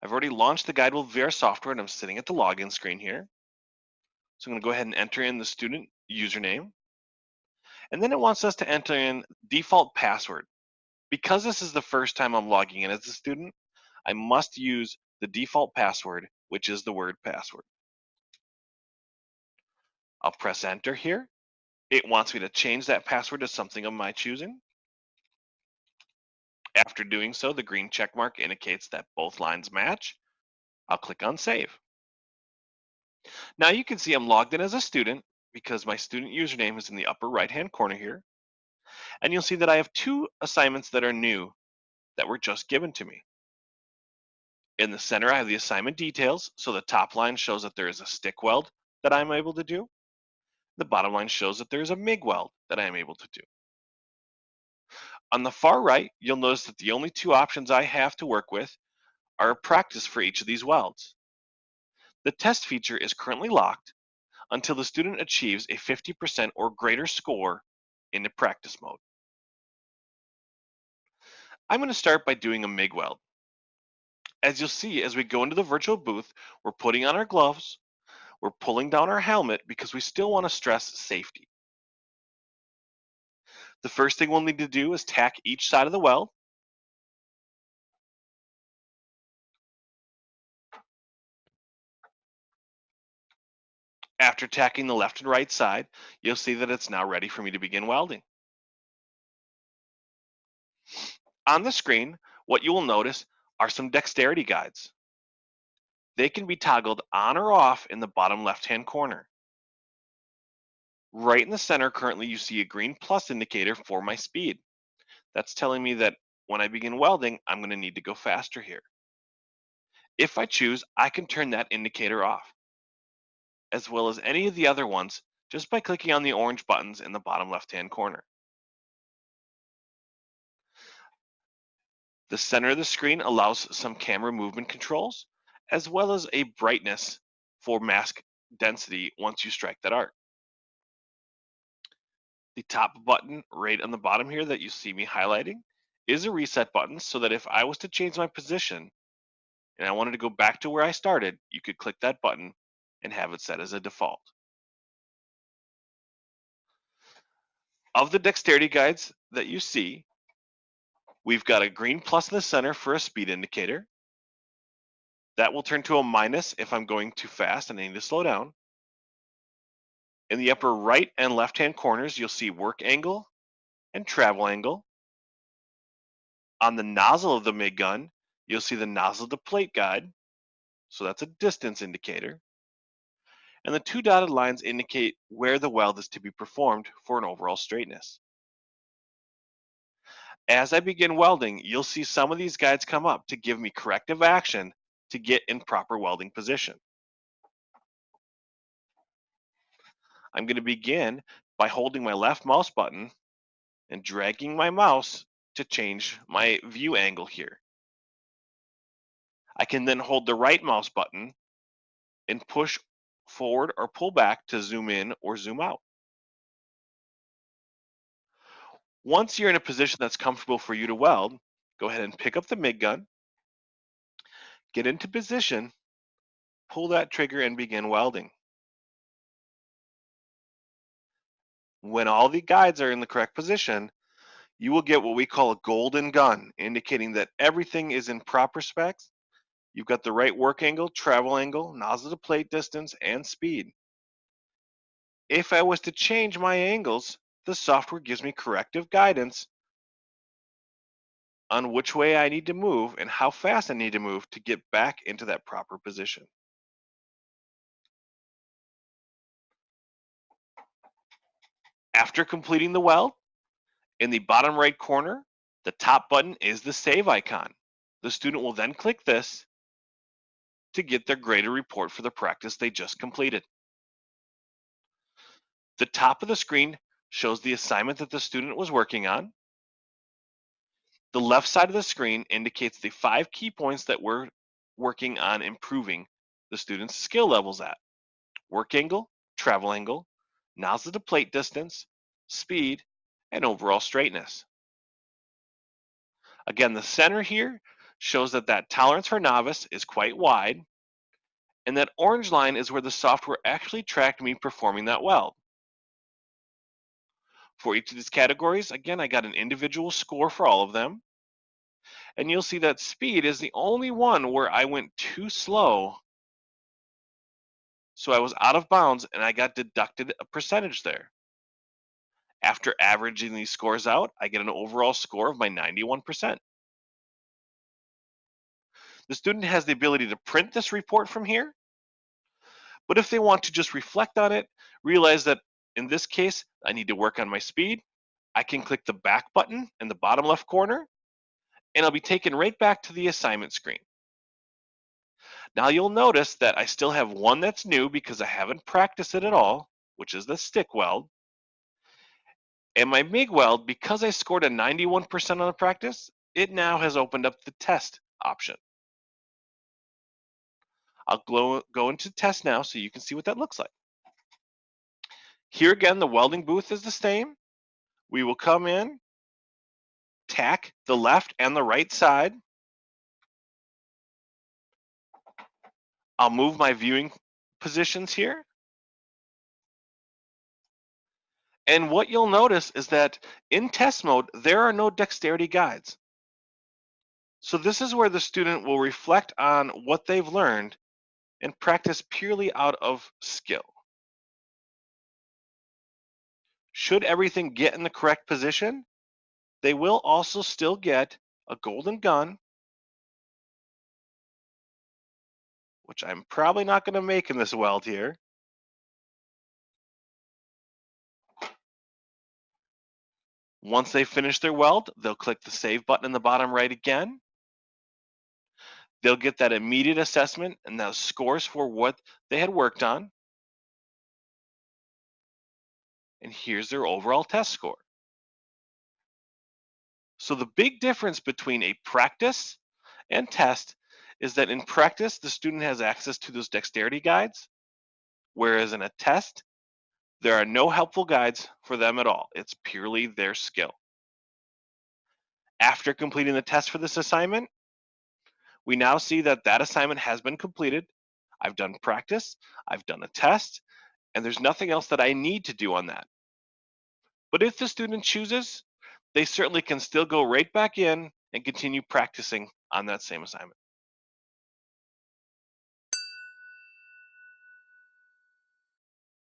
I've already launched the guideWELD VR software and I'm sitting at the login screen here. So I'm going to go ahead and enter in the student username. And then it wants us to enter in default password. Because this is the first time I'm logging in as a student, I must use the default password, which is the word password. I'll press enter here. It wants me to change that password to something of my choosing. After doing so, the green check mark indicates that both lines match. I'll click on save. Now you can see I'm logged in as a student because my student username is in the upper right hand corner here. And you'll see that I have two assignments that are new that were just given to me. In the center, I have the assignment details. So the top line shows that there is a stick weld that I'm able to do. The bottom line shows that there's a MIG weld that I am able to do. On the far right, you'll notice that the only two options I have to work with are a practice for each of these welds. The test feature is currently locked until the student achieves a 50% or greater score in the practice mode. I'm going to start by doing a MIG weld. As you'll see, as we go into the virtual booth, we're putting on our gloves, we're pulling down our helmet because we still want to stress safety. The first thing we'll need to do is tack each side of the weld. After tacking the left and right side, you'll see that it's now ready for me to begin welding. On the screen, what you will notice are some dexterity guides. They can be toggled on or off in the bottom left-hand corner. Right in the center, currently you see a green plus indicator for my speed. That's telling me that when I begin welding, I'm going to need to go faster here. If I choose, I can turn that indicator off, as well as any of the other ones, just by clicking on the orange buttons in the bottom left-hand corner. The center of the screen allows some camera movement controls, as well as a brightness for mask density once you strike that arc. The top button right on the bottom here that you see me highlighting is a reset button so that if I was to change my position and I wanted to go back to where I started, you could click that button and have it set as a default. Of the dexterity guides that you see, we've got a green plus in the center for a speed indicator. That will turn to a minus if I'm going too fast and I need to slow down. In the upper right and left-hand corners, you'll see work angle and travel angle. On the nozzle of the MIG gun, you'll see the nozzle to plate guide. So that's a distance indicator. And the two dotted lines indicate where the weld is to be performed for an overall straightness. As I begin welding, you'll see some of these guides come up to give me corrective action to get in proper welding position. I'm going to begin by holding my left mouse button and dragging my mouse to change my view angle here. I can then hold the right mouse button and push forward or pull back to zoom in or zoom out. Once you're in a position that's comfortable for you to weld, go ahead and pick up the MIG gun, get into position, pull that trigger and begin welding. When all the guides are in the correct position, you will get what we call a golden gun, indicating that everything is in proper specs. You've got the right work angle, travel angle, nozzle to plate distance, and speed. If I was to change my angles, the software gives me corrective guidance on which way I need to move and how fast I need to move to get back into that proper position. After completing the weld, in the bottom right corner, the top button is the save icon. The student will then click this to get their graded report for the practice they just completed. The top of the screen shows the assignment that the student was working on. The left side of the screen indicates the 5 key points that we're working on improving the student's skill levels at: work angle, travel angle, nozzle to plate distance, speed, and overall straightness. Again, the center here shows that that tolerance for novice is quite wide, and that orange line is where the software actually tracked me performing that weld. For each of these categories, again, I got an individual score for all of them, and you'll see that speed is the only one where I went too slow, so I was out of bounds and I got deducted a percentage there. After averaging these scores out, I get an overall score of my 91%. The student has the ability to print this report from here, but if they want to just reflect on it, realize that in this case, I need to work on my speed, I can click the back button in the bottom left corner, and I'll be taken right back to the assignment screen. Now you'll notice that I still have one that's new because I haven't practiced it at all, which is the stick weld. And my MIG weld, because I scored a 91% on the practice, it now has opened up the test option. I'll go into test now so you can see what that looks like. Here again, the welding booth is the same. We will come in, tack the left and the right side. I'll move my viewing positions here. And what you'll notice is that in test mode, there are no dexterity guides. So this is where the student will reflect on what they've learned and practice purely out of skill. Should everything get in the correct position, they will also still get a golden gun, which I'm probably not going to make in this weld here. Once they finish their weld, they'll click the save button in the bottom right again. They'll get that immediate assessment and those scores for what they had worked on. And here's their overall test score. So the big difference between a practice and test is that in practice, the student has access to those dexterity guides, whereas in a test, there are no helpful guides for them at all. It's purely their skill. After completing the test for this assignment, we now see that that assignment has been completed. I've done practice, I've done a test, and there's nothing else that I need to do on that. But if the student chooses, they certainly can still go right back in and continue practicing on that same assignment.